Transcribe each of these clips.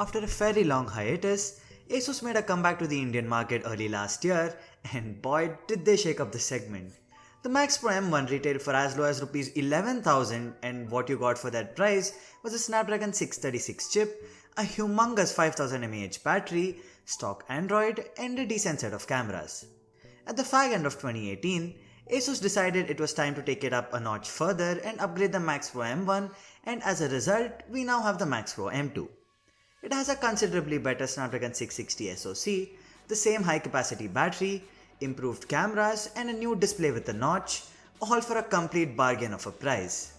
After a very long hiatus, Asus made a comeback to the Indian market early last year, and boy did they shake up the segment. The Max Pro M1 retailed for as low as Rs 11,000, and what you got for that price was a Snapdragon 636 chip, a humongous 5000 mAh battery, stock Android, and a decent set of cameras. At the fag end of 2018, Asus decided it was time to take it up a notch further and upgrade the Max Pro M1, and as a result, we now have the Max Pro M2. It has a considerably better Snapdragon 660 SoC, the same high capacity battery, improved cameras, and a new display with a notch, all for a complete bargain of a price.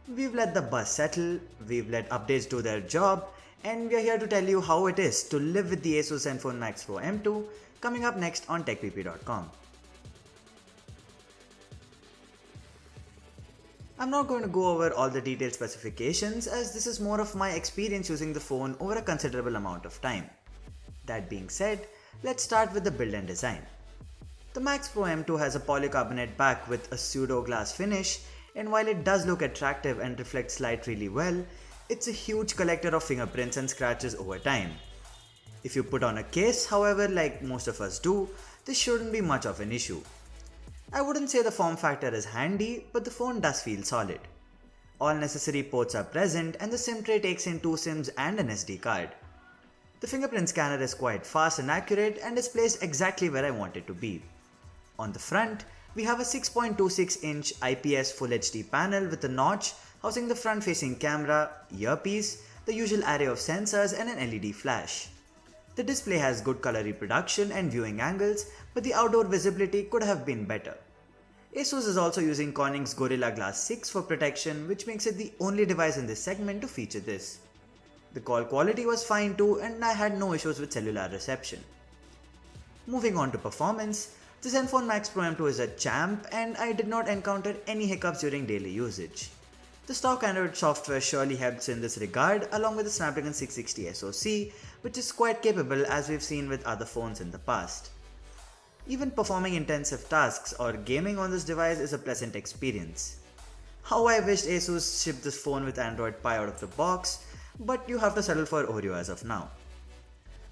We've let the buzz settle, we've let updates do their job, and we're here to tell you how it is to live with the Asus Zenfone Max Pro M2, coming up next on TechPP.com. I'm not going to go over all the detailed specifications as this is more of my experience using the phone over a considerable amount of time. That being said, let's start with the build and design. The Max Pro M2 has a polycarbonate back with a pseudo glass finish, and while it does look attractive and reflects light really well, it's a huge collector of fingerprints and scratches over time. If you put on a case, however, like most of us do, this shouldn't be much of an issue. I wouldn't say the form factor is handy, but the phone does feel solid. All necessary ports are present and the SIM tray takes in 2 SIMs and an SD card. The fingerprint scanner is quite fast and accurate and is placed exactly where I want it to be. On the front, we have a 6.26-inch IPS Full HD panel with a notch housing the front-facing camera, earpiece, the usual array of sensors and an LED flash. The display has good color reproduction and viewing angles, but the outdoor visibility could have been better. Asus is also using Corning's Gorilla Glass 6 for protection, which makes it the only device in this segment to feature this. The call quality was fine too, and I had no issues with cellular reception. Moving on to performance, the Zenfone Max Pro M2 is a champ and I did not encounter any hiccups during daily usage. The stock Android software surely helps in this regard along with the Snapdragon 660 SoC, which is quite capable as we've seen with other phones in the past. Even performing intensive tasks or gaming on this device is a pleasant experience. How I wished Asus shipped this phone with Android Pie out of the box, but you have to settle for Oreo as of now.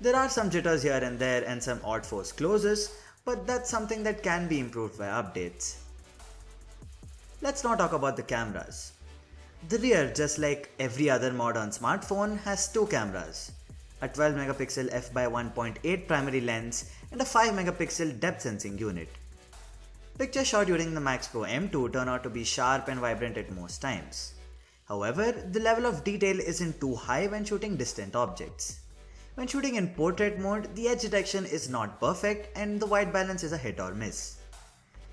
There are some jitters here and there and some odd force closes, but that's something that can be improved by updates. Let's now talk about the cameras. The rear, just like every other modern smartphone, has 2 cameras. A 12MP f/1.8 primary lens and a 5MP depth sensing unit. Pictures shot during the Max Pro M2 turn out to be sharp and vibrant at most times. However, the level of detail isn't too high when shooting distant objects. When shooting in portrait mode, the edge detection is not perfect and the white balance is a hit or miss.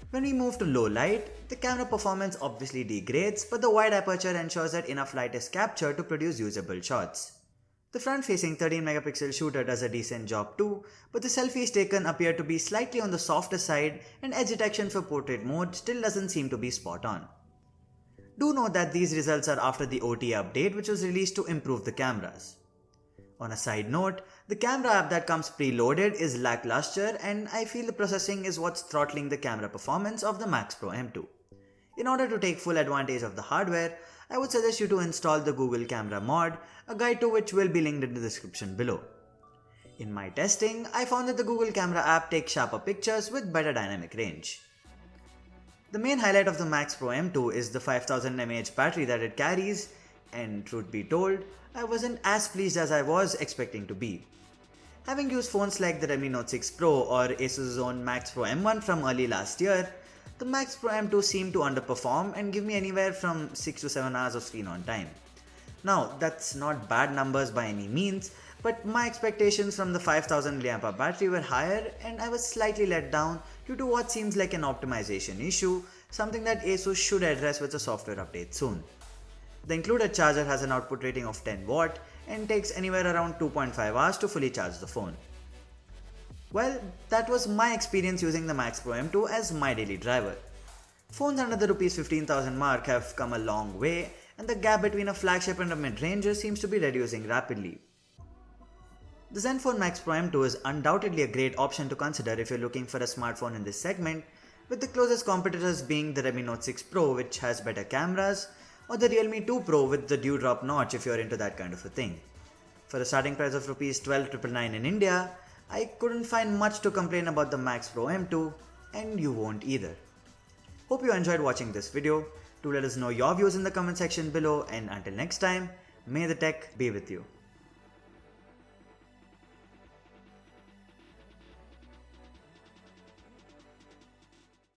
When we move to low light, the camera performance obviously degrades, but the wide aperture ensures that enough light is captured to produce usable shots. The front-facing 13MP shooter does a decent job too, but the selfies taken appear to be slightly on the softer side and edge detection for portrait mode still doesn't seem to be spot on. Do note that these results are after the OTA update which was released to improve the cameras. On a side note, the camera app that comes preloaded is lackluster and I feel the processing is what's throttling the camera performance of the Max Pro M2. In order to take full advantage of the hardware, I would suggest you to install the Google Camera mod, a guide to which will be linked in the description below. In my testing, I found that the Google Camera app takes sharper pictures with better dynamic range. The main highlight of the Max Pro M2 is the 5000 mAh battery that it carries, and truth be told, I wasn't as pleased as I was expecting to be. Having used phones like the Redmi Note 6 Pro or Asus's own Max Pro M1 from early last year, the Max Pro M2 seemed to underperform and give me anywhere from 6 to 7 hours of screen on time. Now, that's not bad numbers by any means, but my expectations from the 5000 mAh battery were higher and I was slightly let down due to what seems like an optimization issue, something that Asus should address with a software update soon. The included charger has an output rating of 10 watt and takes anywhere around 2.5 hours to fully charge the phone. Well, that was my experience using the Max Pro M2 as my daily driver. Phones under the Rs 15,000 mark have come a long way and the gap between a flagship and a mid-ranger seems to be reducing rapidly. The Zenfone Max Pro M2 is undoubtedly a great option to consider if you're looking for a smartphone in this segment, with the closest competitors being the Redmi Note 6 Pro which has better cameras, or the Realme 2 Pro with the dewdrop notch if you're into that kind of a thing. For a starting price of Rs 12,999 in India, I couldn't find much to complain about the Max Pro M2, and you won't either. Hope you enjoyed watching this video. Do let us know your views in the comment section below, and until next time, may the tech be with you.